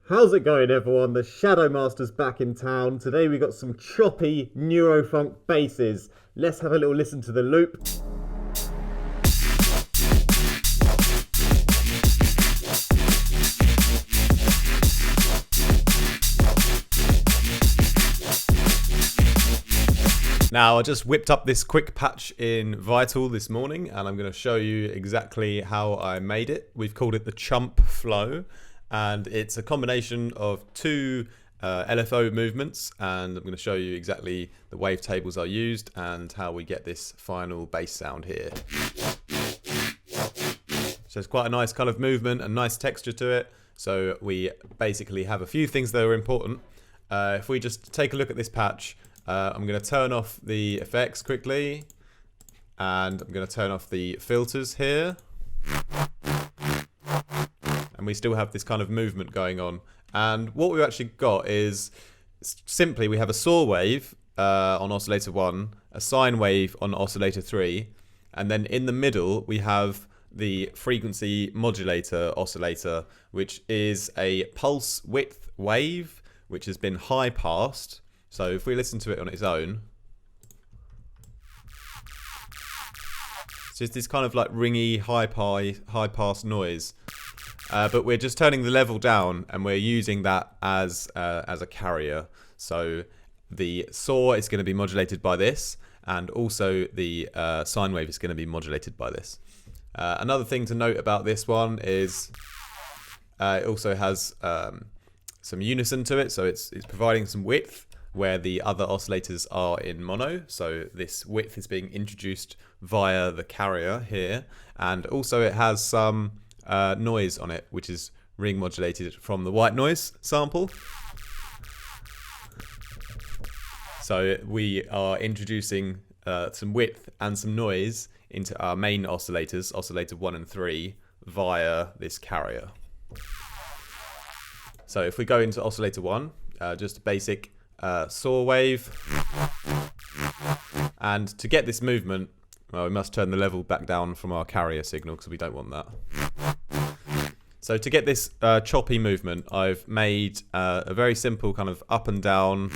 How's it going, everyone? The Shadow Master's back in town. Today we got some choppy Neurofunk basses. Let's have a little listen to the loop. Now, I just whipped up this quick patch in Vital this morning, and I'm going to show you exactly how I made it. We've called it the Chumpy Flow, and it's a combination of two LFO movements, and I'm going to show you exactly the wavetables I used and how we get this final bass sound here. So it's quite a nice kind of movement and nice texture to it. So we basically have a few things that are important. If we just take a look at this patch, I'm going to turn off the effects quickly, and I'm going to turn off the filters here, and we still have this kind of movement going on. And what we've actually got is simply we have a saw wave on oscillator 1, a sine wave on oscillator 3, and then in the middle we have the frequency modulator oscillator, which is a pulse width wave which has been high passed. So if we listen to it on its own, it's just this kind of like ringy, high pass noise. But we're just turning the level down, and we're using that as a carrier. So the saw is going to be modulated by this, and also the sine wave is going to be modulated by this. Another thing to note about this one is it also has some unison to it, so it's providing some width where the other oscillators are in mono. So this width is being introduced via the carrier here, and also it has some noise on it, which is ring modulated from the white noise sample. So we are introducing some width and some noise into our main oscillators, oscillator 1 and 3, via this carrier. So if we go into oscillator 1, just a basic saw wave, and to get this movement, well, we must turn the level back down from our carrier signal because we don't want that. So to get this choppy movement, I've made a very simple kind of up and down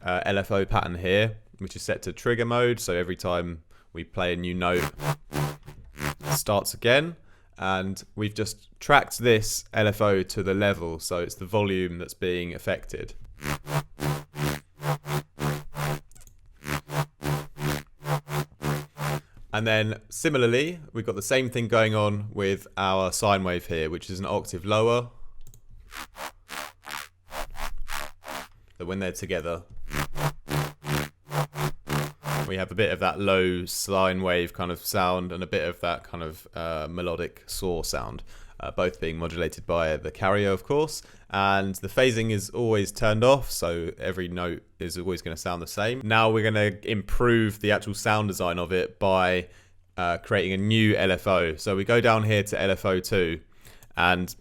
LFO pattern here, which is set to trigger mode. So every time we play a new note, it starts again. And we've just tracked this LFO to the level, so it's the volume that's being affected. And then similarly, we've got the same thing going on with our sine wave here, which is an octave lower. So when they're together, we have a bit of that low sine wave kind of sound and a bit of that kind of melodic saw sound, both being modulated by the carrier, of course. And the phasing is always turned off, so every note is always going to sound the same. Now we're going to improve the actual sound design of it by creating a new LFO. So we go down here to LFO 2, and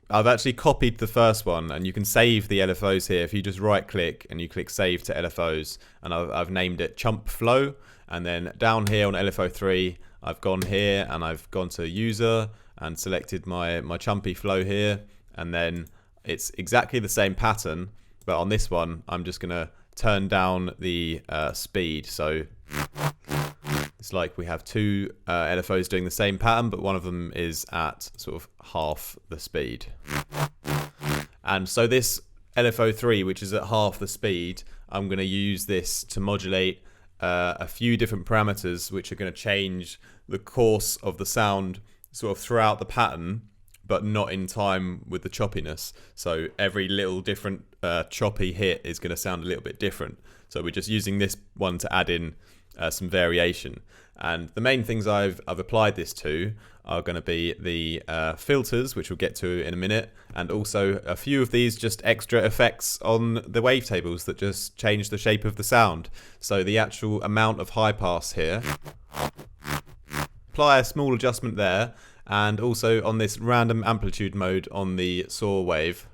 I've actually copied the first one, and you can save the LFOs here. If you just right click and you click save to LFOs, and I've named it Chumpy Flow. And then down here on LFO 3, I've gone here and I've gone to user and selected my Chumpy Flow here. And then it's exactly the same pattern, but on this one, I'm just gonna turn down the speed. So it's like we have two LFOs doing the same pattern, but one of them is at sort of half the speed. And so this LFO 3, which is at half the speed, I'm going to use this to modulate a few different parameters, which are going to change the course of the sound sort of throughout the pattern, but not in time with the choppiness. So every little different choppy hit is going to sound a little bit different. So we're just using this one to add in some variation. And the main things I've applied this to are going to be the filters, which we'll get to in a minute, and also a few of these just extra effects on the wavetables that just change the shape of the sound. So the actual amount of high pass here, apply a small adjustment there, and also on this random amplitude mode on the saw wave.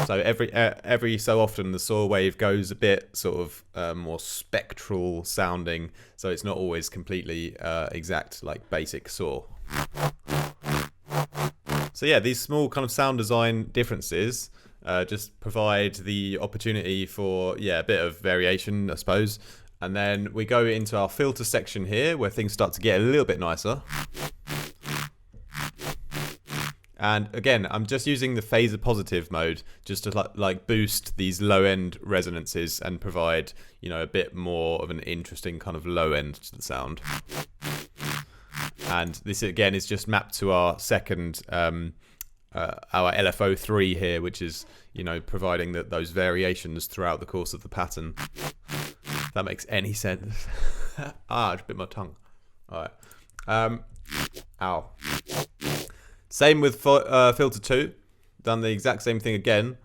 So So every so often the saw wave goes a bit sort of more spectral sounding, so it's not always completely exact like basic saw. So yeah, these small kind of sound design differences just provide the opportunity for a bit of variation, I suppose. And then we go into our filter section here where things start to get a little bit nicer. And again, I'm just using the phaser positive mode just to like boost these low end resonances and provide, you know, a bit more of an interesting kind of low end to the sound. And this again is just mapped to our second, our LFO3 here, which is, you know, providing those variations throughout the course of the pattern. If that makes any sense. I just bit my tongue. All right. Ow. Same with filter 2, done the exact same thing again,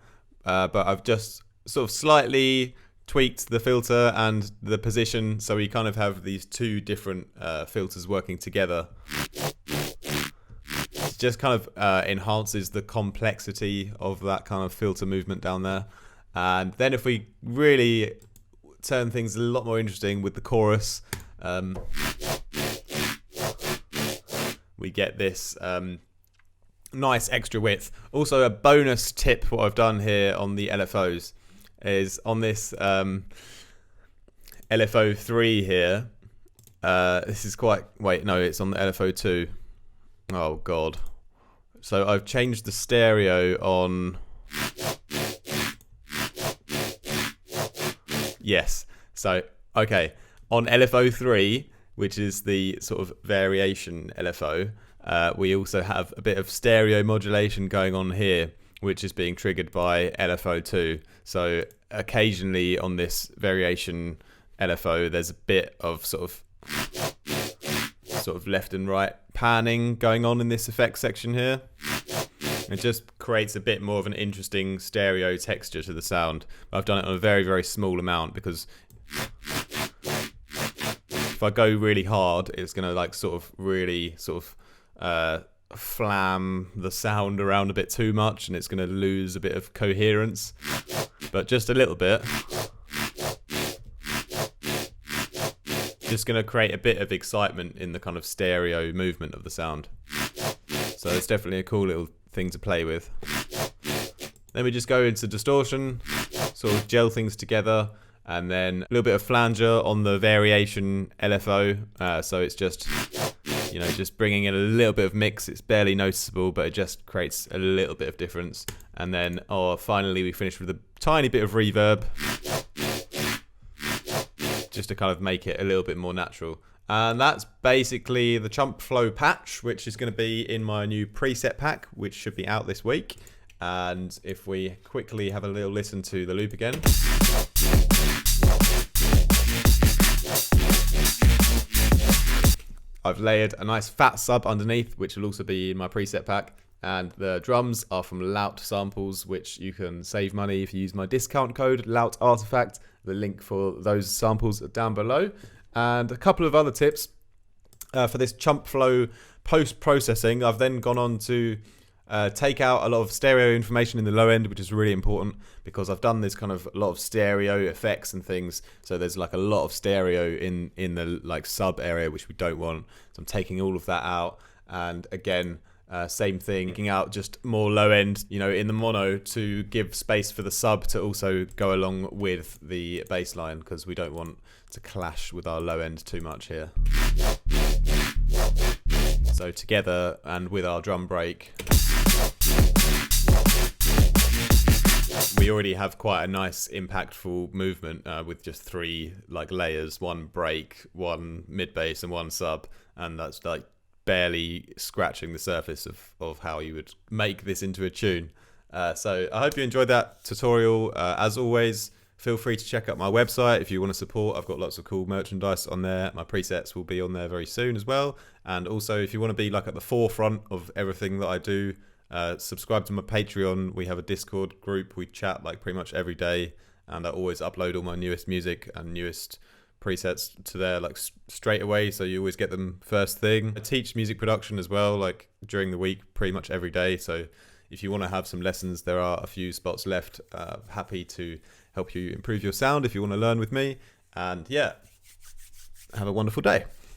but I've just sort of slightly tweaked the filter and the position so we kind of have these two different filters working together. It just kind of enhances the complexity of that kind of filter movement down there. And then if we really turn things a lot more interesting with the chorus, we get this nice extra width. Also a bonus tip, what I've done here on the LFOs is on this LFO3 here, this is quite, it's on the LFO2. Oh god. So I've changed the stereo on, yes, so okay, on LFO3, which is the sort of variation LFO, we also have a bit of stereo modulation going on here, which is being triggered by LFO2. So occasionally on this variation LFO, there's a bit of sort of left and right panning going on in this effect section here. It just creates a bit more of an interesting stereo texture to the sound. I've done it on a very, very small amount because if I go really hard, it's going to like sort of really sort of flam the sound around a bit too much, and it's going to lose a bit of coherence. But just a little bit, just going to create a bit of excitement in the kind of stereo movement of the sound. So it's definitely a cool little thing to play with. Then we just go into distortion, sort of gel things together, and then a little bit of flanger on the variation LFO. So it's just, you know, just bringing in a little bit of mix. It's barely noticeable, but it just creates a little bit of difference. And then, finally, we finish with a tiny bit of reverb, just to kind of make it a little bit more natural. And that's basically the Chumpy Flow patch, which is going to be in my new preset pack, which should be out this week. And if we quickly have a little listen to the loop again. I've layered a nice fat sub underneath, which will also be in my preset pack. And the drums are from Lout samples, which you can save money if you use my discount code, Lout Artifact. The link for those samples are down below. And a couple of other tips for this Chumpy Flow post-processing. I've then gone on to take out a lot of stereo information in the low end, which is really important because I've done this kind of a lot of stereo effects and things. So there's like a lot of stereo in the like sub area, which we don't want. So I'm taking all of that out. And again, same thing, taking out just more low end, you know, in the mono to give space for the sub to also go along with the bass line, because we don't want to clash with our low end too much here. So together and with our drum break, we already have quite a nice impactful movement with just three like layers, one break, one mid bass and one sub, and that's like barely scratching the surface of how you would make this into a tune. So I hope you enjoyed that tutorial. As always, feel free to check out my website if you want to support. I've got lots of cool merchandise on there. My presets will be on there very soon as well. And also, if you want to be like at the forefront of everything that I do, subscribe to my Patreon. We have a Discord group. We chat like pretty much every day, and I always upload all my newest music and newest presets to there like straight away, so you always get them first thing. I teach music production as well, like during the week pretty much every day, so if you want to have some lessons, there are a few spots left. Happy to help you improve your sound if you want to learn with me. And yeah, have a wonderful day.